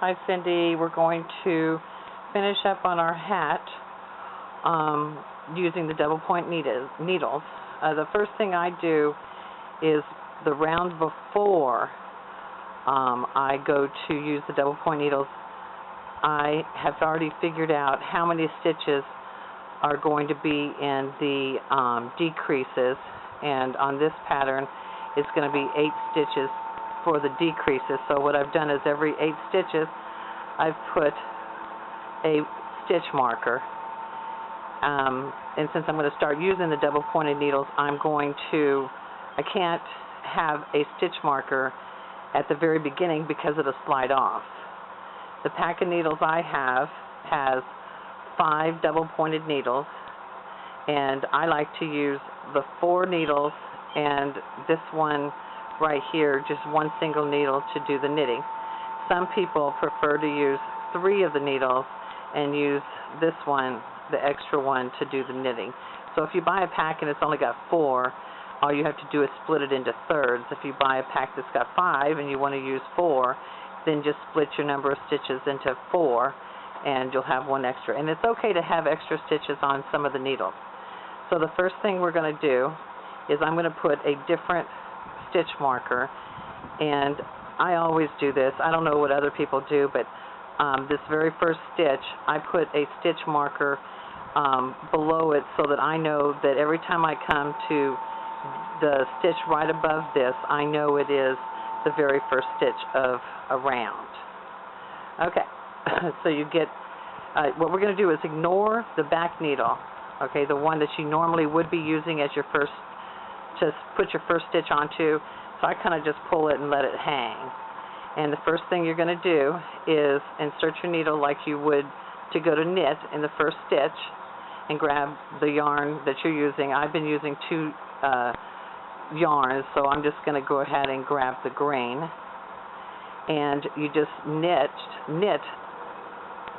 Hi Cindy, we're going to finish up on our hat using the double point needles. The first thing I do is the round before I go to use the double point needles, I have already figured out how many stitches are going to be in the decreases, and on this pattern it's going to be 8 stitches for the decreases. So what I've done is every 8 stitches I've put a stitch marker, and since I'm going to start using the double pointed needles, I can't have a stitch marker at the very beginning because it'll slide off. The pack of needles I have has 5 double pointed needles, and I like to use the 4 needles and this one right here, just one single needle to do the knitting. Some people prefer to use 3 of the needles and use this one, the extra one, to do the knitting. So if you buy a pack and it's only got 4, all you have to do is split it into thirds. If you buy a pack that's got 5 and you want to use 4, then just split your number of stitches into 4 and you'll have one extra. And it's okay to have extra stitches on some of the needles. So the first thing we're going to do is I'm going to put a different stitch marker, and I always do this. I don't know what other people do, but this very first stitch, I put a stitch marker below it so that I know that every time I come to the stitch right above this, I know it is the very first stitch of a round. Okay, so you get, what we're going to do is ignore the back needle, okay, the one that you normally would be using as your first, to put your first stitch onto. So I kind of just pull it and let it hang. And the first thing you're going to do is insert your needle like you would to go to knit in the first stitch and grab the yarn that you're using. I've been using 2 yarns, so I'm just going to go ahead and grab the grain. And you just knit,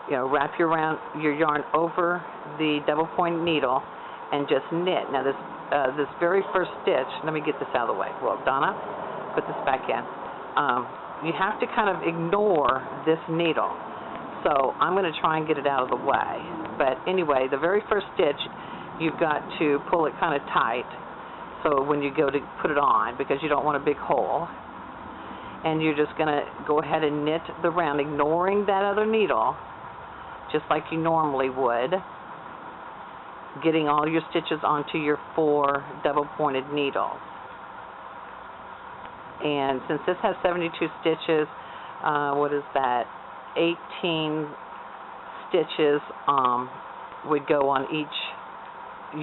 you know, wrap your yarn over the double point needle and just knit. Now this very first stitch, let me get this out of the way. Well, Donna, put this back in. You have to kind of ignore this needle. So I'm going to try and get it out of the way. But anyway, the very first stitch, you've got to pull it kind of tight so when you go to put it on, because you don't want a big hole. And you're just going to go ahead and knit the round, ignoring that other needle, just like you normally would, getting all your stitches onto your 4 double pointed needles. And since this has 72 stitches, what is that, 18 stitches would go on each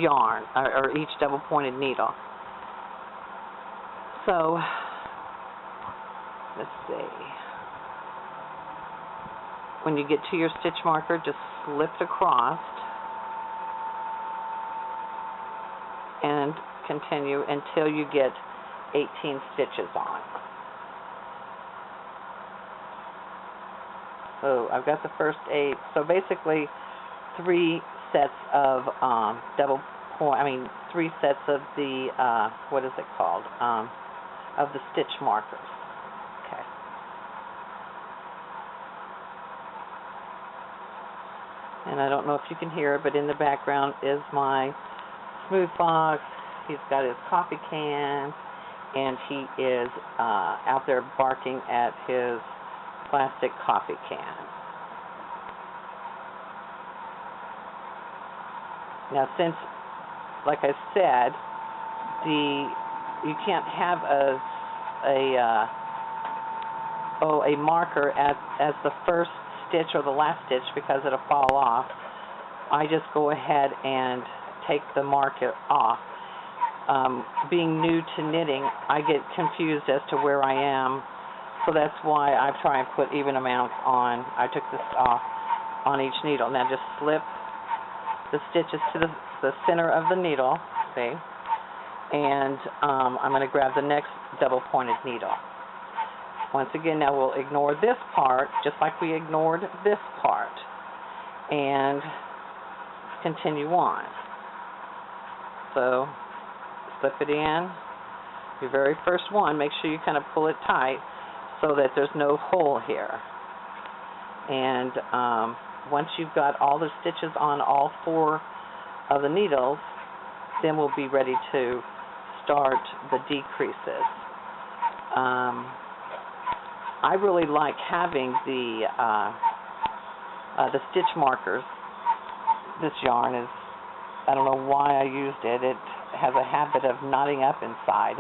yarn, or each double pointed needle. So let's see, when you get to your stitch marker, just slip it across and continue until you get 18 stitches on. So I've got the first 8. So basically 3 sets of 3 sets of the, what is it called, of the stitch markers. Okay. And I don't know if you can hear it, but in the background is my Smooth Fox. He's got his coffee can, and he is out there barking at his plastic coffee can. Now, since, like I said, you can't have a marker as the first stitch or the last stitch because it'll fall off, I just go ahead and take the marker off. Being new to knitting, I get confused as to where I am, so that's why I try and put even amounts on. I took this off on each needle. Now just slip the stitches to the center of the needle, see, and I'm going to grab the next double pointed needle. Once again, now we'll ignore this part just like we ignored this part and continue on. So slip it in, your very first one, make sure you kind of pull it tight so that there's no hole here. And once you've got all the stitches on all 4 of the needles, then we'll be ready to start the decreases. I really like having the stitch markers. This yarn is, I don't know why I used it. It has a habit of knotting up inside.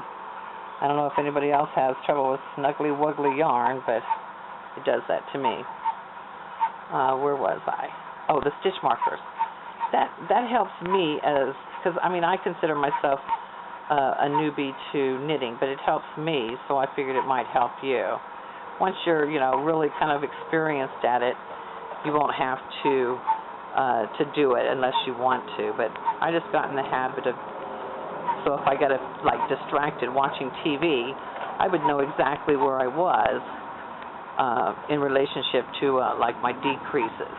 I don't know if anybody else has trouble with snuggly wuggly yarn, but it does that to me. Where was I? Oh, the stitch markers. That helps me, as because I consider myself a newbie to knitting, but it helps me, so I figured it might help you. Once you're really kind of experienced at it, you won't have to do it unless you want to. But I just got in the habit of, so if I got distracted watching TV, I would know exactly where I was in relationship to my decreases.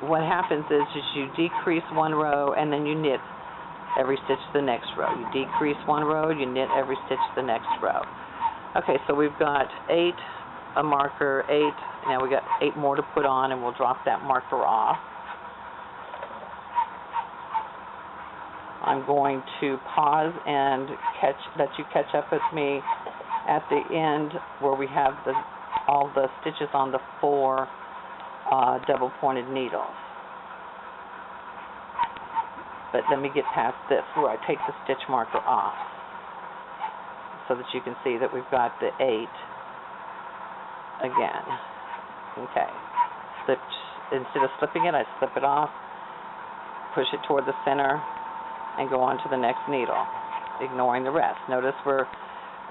What happens is you decrease one row and then you knit every stitch to the next row. You decrease one row, you knit every stitch to the next row. Okay, so we've got 8, a marker, 8. Now we got 8 more to put on, and we'll drop that marker off. I'm going to pause and let you catch up with me at the end where we have all the stitches on the 4 double-pointed needles. But let me get past this where I take the stitch marker off so that you can see that we've got the 8 again. Okay. Instead of slipping it, I slip it off, push it toward the center, and go on to the next needle, ignoring the rest. Notice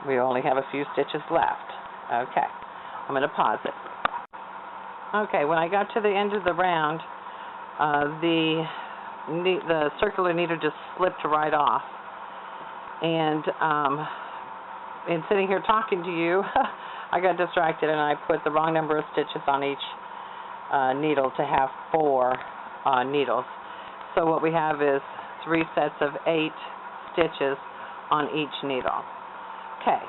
we only have a few stitches left. Okay. I'm going to pause it. Okay, when I got to the end of the round, the circular needle just slipped right off. And in sitting here talking to you, I got distracted and I put the wrong number of stitches on each needle to have 4 needles. So what we have is 3 sets of 8 stitches on each needle. Okay.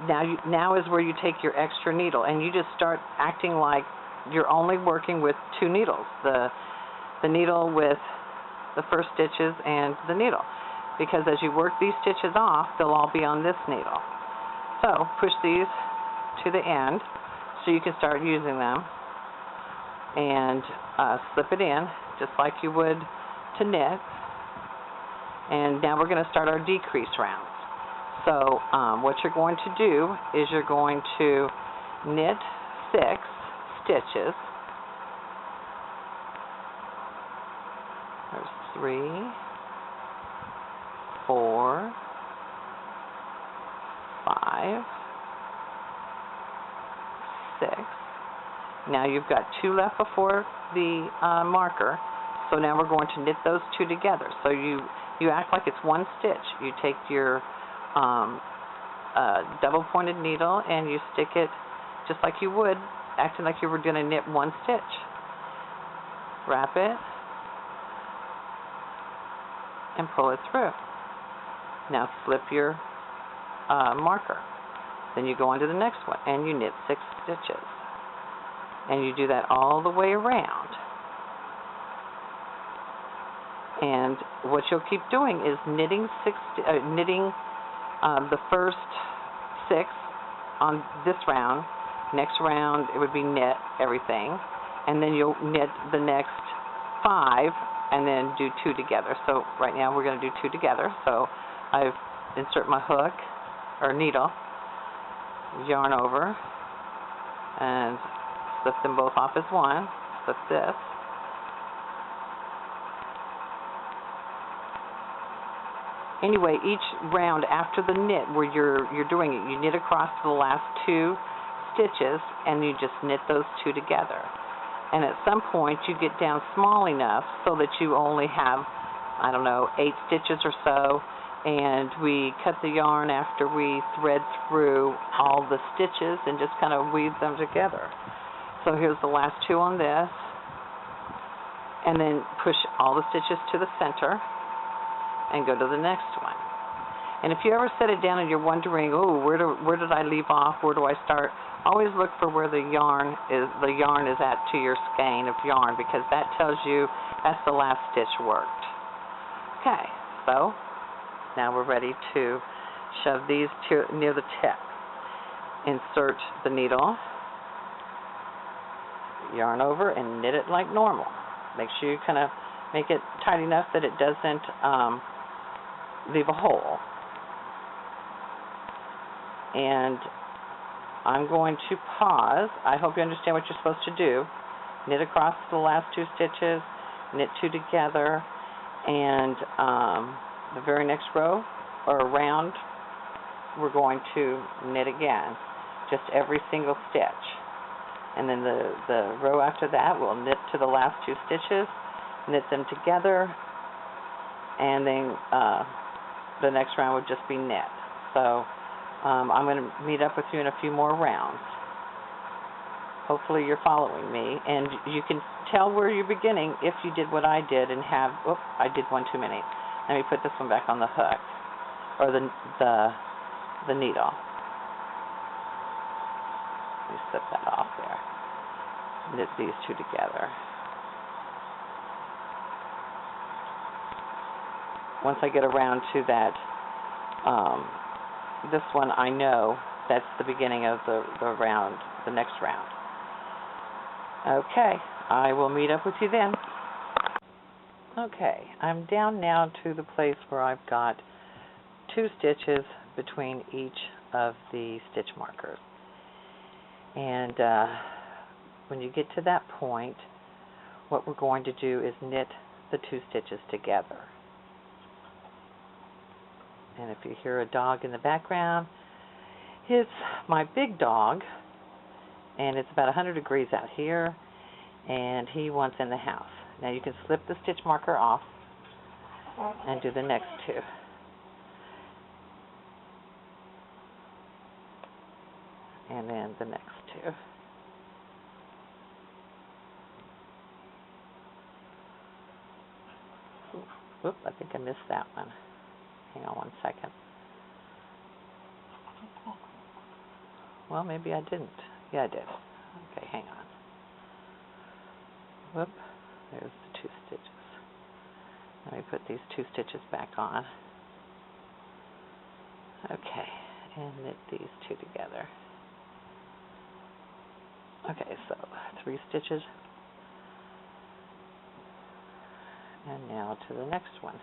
Now is where you take your extra needle and you just start acting like you're only working with 2 needles. The needle with the first stitches and the needle. Because as you work these stitches off, they'll all be on this needle. So push these to the end so you can start using them. And slip it in just like you would to knit. And now we're going to start our decrease rounds. So what you're going to do is you're going to knit 6 stitches. There's 3, 4, 5, 6. Now you've got 2 left before the marker. So now we're going to knit those 2 together. So you act like it's one stitch. You take your double-pointed needle and you stick it just like you would, acting like you were going to knit one stitch. Wrap it and pull it through. Now slip your marker. Then you go on to the next one and you knit 6 stitches. And you do that all the way around. And what you'll keep doing is knitting the first 6 on this round. Next round it would be knit everything, and then you'll knit the next 5 and then do 2 together. So right now we're going to do 2 together. So I've insert my hook or needle, yarn over, and slip them both off as one. Slip this. Anyway, each round after the knit where you're doing it, you knit across to the last 2 stitches and you just knit those 2 together. And at some point you get down small enough so that you only have, I don't know, 8 stitches or so, and we cut the yarn after we thread through all the stitches and just kind of weave them together. So here's the last 2 on this, and then push all the stitches to the center and go to the next one. And if you ever set it down and you're wondering, oh, where did I leave off? Where do I start? always look for where the yarn is at to your skein of yarn, because that tells you that's the last stitch worked. Okay, so now we're ready to shove these near the tip. Insert the needle, yarn over, and knit it like normal. Make sure you kind of make it tight enough that it doesn't leave a hole. And I'm going to pause. I hope you understand what you're supposed to do. Knit across the last 2 stitches, knit 2 together, and the very next row or round, we're going to knit again, just every single stitch. And then the row after that, we'll knit to the last 2 stitches, knit them together, and then the next round would just be knit. So I'm going to meet up with you in a few more rounds. Hopefully you're following me, and you can tell where you're beginning if you did what I did and have, oops, I did one too many. Let me put this one back on the hook, or the needle. Let me slip that off there. Knit these 2 together. Once I get around to that, this one, I know that's the beginning of the round, the next round. Okay, I will meet up with you then. Okay, I'm down now to the place where I've got 2 stitches between each of the stitch markers. And when you get to that point, what we're going to do is knit the 2 stitches together. And if you hear a dog in the background, it's my big dog, and it's about 100 degrees out here, and he wants in the house. Now you can slip the stitch marker off and do the next 2. And then the next 2. Whoop, I think I missed that one. Hang on one second. Well, maybe I didn't. Yeah, I did. Okay, hang on. Whoop, there's the 2 stitches. Let me put these 2 stitches back on. Okay, and knit these 2 together. Okay, so 3 stitches. And now to the next one.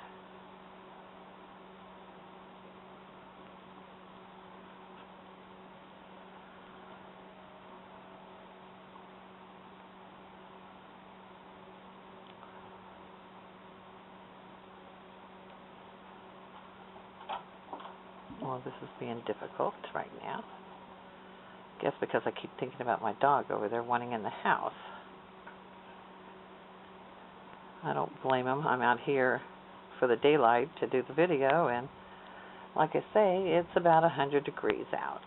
Well, this is being difficult right now. I guess because I keep thinking about my dog over there wanting in the house. I don't blame him. I'm out here for the daylight to do the video, and like I say, it's about 100 degrees out,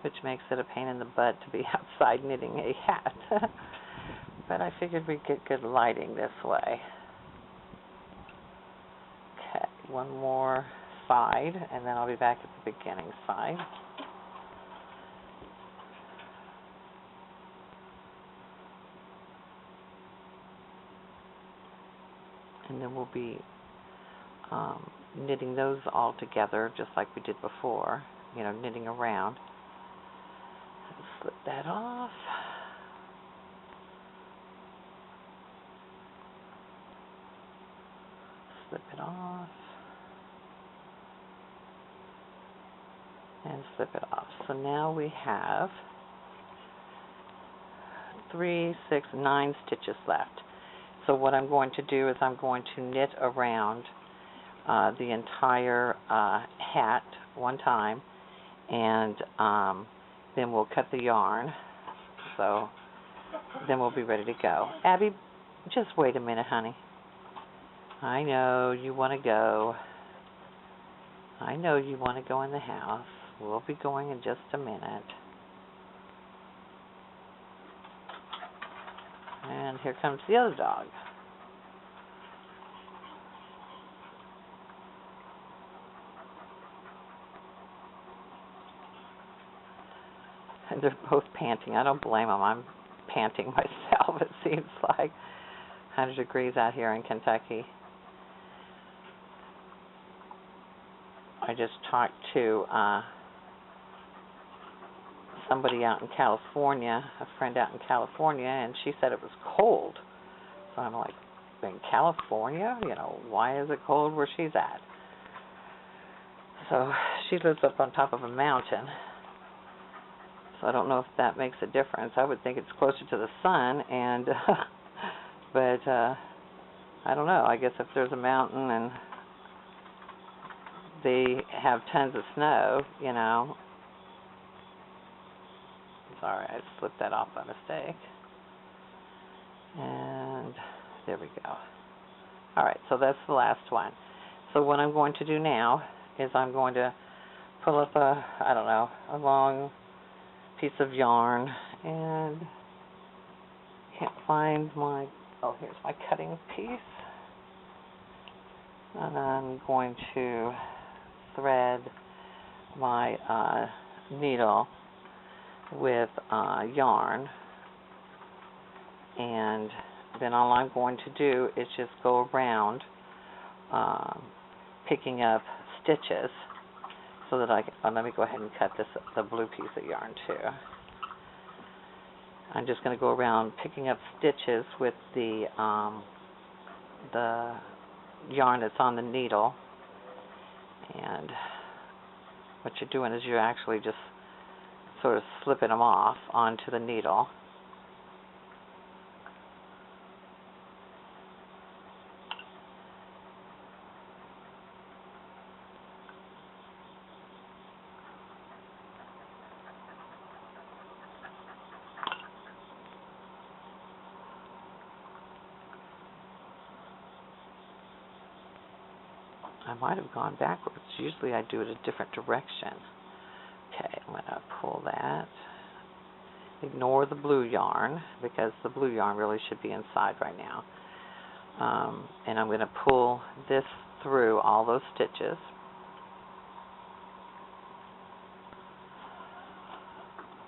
which makes it a pain in the butt to be outside knitting a hat. But I figured we'd get good lighting this way. Okay, one more side, and then I'll be back at the beginning side. And then we'll be knitting those all together just like we did before, you know, knitting around. Slip that off. Slip it off. And slip it off. So now we have 3, 6, 9 stitches left. So what I'm going to do is I'm going to knit around the entire hat one time, and then we'll cut the yarn. So then we'll be ready to go. Abby, just wait a minute, honey. I know you want to go. I know you want to go in the house. We'll be going in just a minute. And here comes the other dog. they're both panting. I don't blame them. I'm panting myself, it seems like. 100 degrees out here in Kentucky. I just talked to somebody out in California, a friend out in California, and she said it was cold. So I'm like, in California? You know, why is it cold where she's at? So she lives up on top of a mountain. So I don't know if that makes a difference. I would think it's closer to the sun, and but I don't know. I guess if there's a mountain and they have tons of snow, you know. Sorry, I slipped that off by mistake. And there we go. All right, so that's the last one. So what I'm going to do now is I'm going to pull up a long piece of yarn, and can't find my, here's my cutting piece. And I'm going to thread my needle with yarn, and then all I'm going to do is just go around picking up stitches so that I can, let me go ahead and cut the blue piece of yarn too. I'm just going to go around picking up stitches with the yarn that's on the needle, and what you're doing is you're actually just sort of slipping them off onto the needle. I might have gone backwards. Usually I do it a different direction. Okay, I'm going to pull that. Ignore the blue yarn, because the blue yarn really should be inside right now. And I'm going to pull this through all those stitches.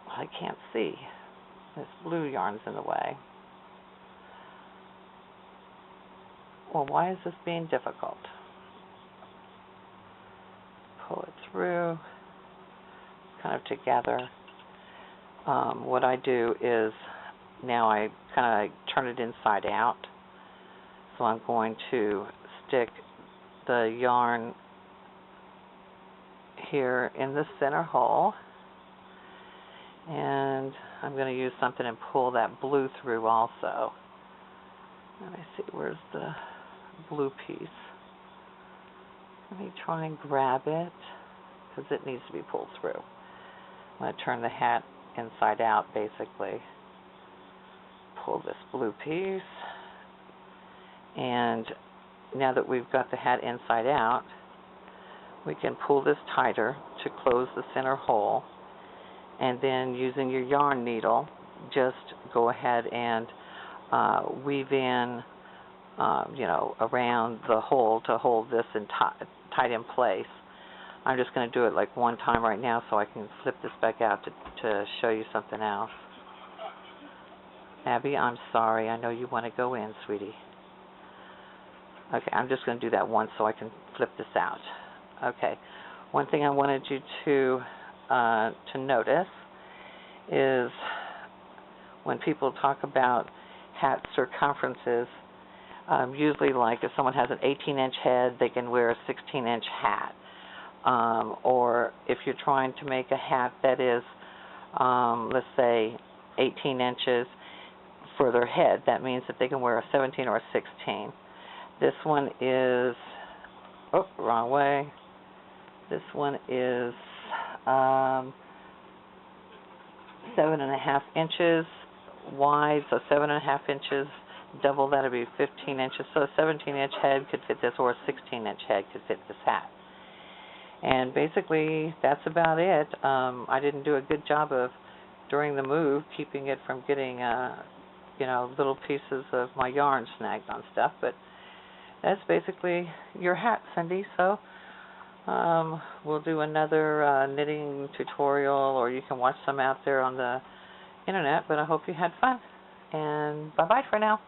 I can't see. This blue yarn's in the way. Well, why is this being difficult? Pull it through, kind of together. What I do is now I kind of turn it inside out. So I'm going to stick the yarn here in the center hole, and I'm going to use something and pull that blue through also. Let me see, where's the blue piece? Let me try and grab it, because it needs to be pulled through. I'm going to turn the hat inside out, basically. Pull this blue piece. And now that we've got the hat inside out, we can pull this tighter to close the center hole. And then using your yarn needle, just go ahead and weave in, around the hole to hold this tight in place. I'm just going to do it like one time right now so I can flip this back out to show you something else. Abby, I'm sorry. I know you want to go in, sweetie. Okay, I'm just going to do that once so I can flip this out. Okay, one thing I wanted you to notice is when people talk about hat circumferences, usually like if someone has an 18-inch head, they can wear a 16-inch hat. Or if you're trying to make a hat that is, let's say, 18 inches for their head, that means that they can wear a 17 or a 16. This one is, wrong way. This one is 7.5 inches wide, so 7.5 inches, double that would be 15 inches. So a 17-inch head could fit this, or a 16-inch head could fit this hat. And basically, that's about it. I didn't do a good job of, during the move, keeping it from getting, little pieces of my yarn snagged on stuff. But that's basically your hat, Cindy. So We'll do another knitting tutorial, or you can watch some out there on the internet, but I hope you had fun, and bye-bye for now.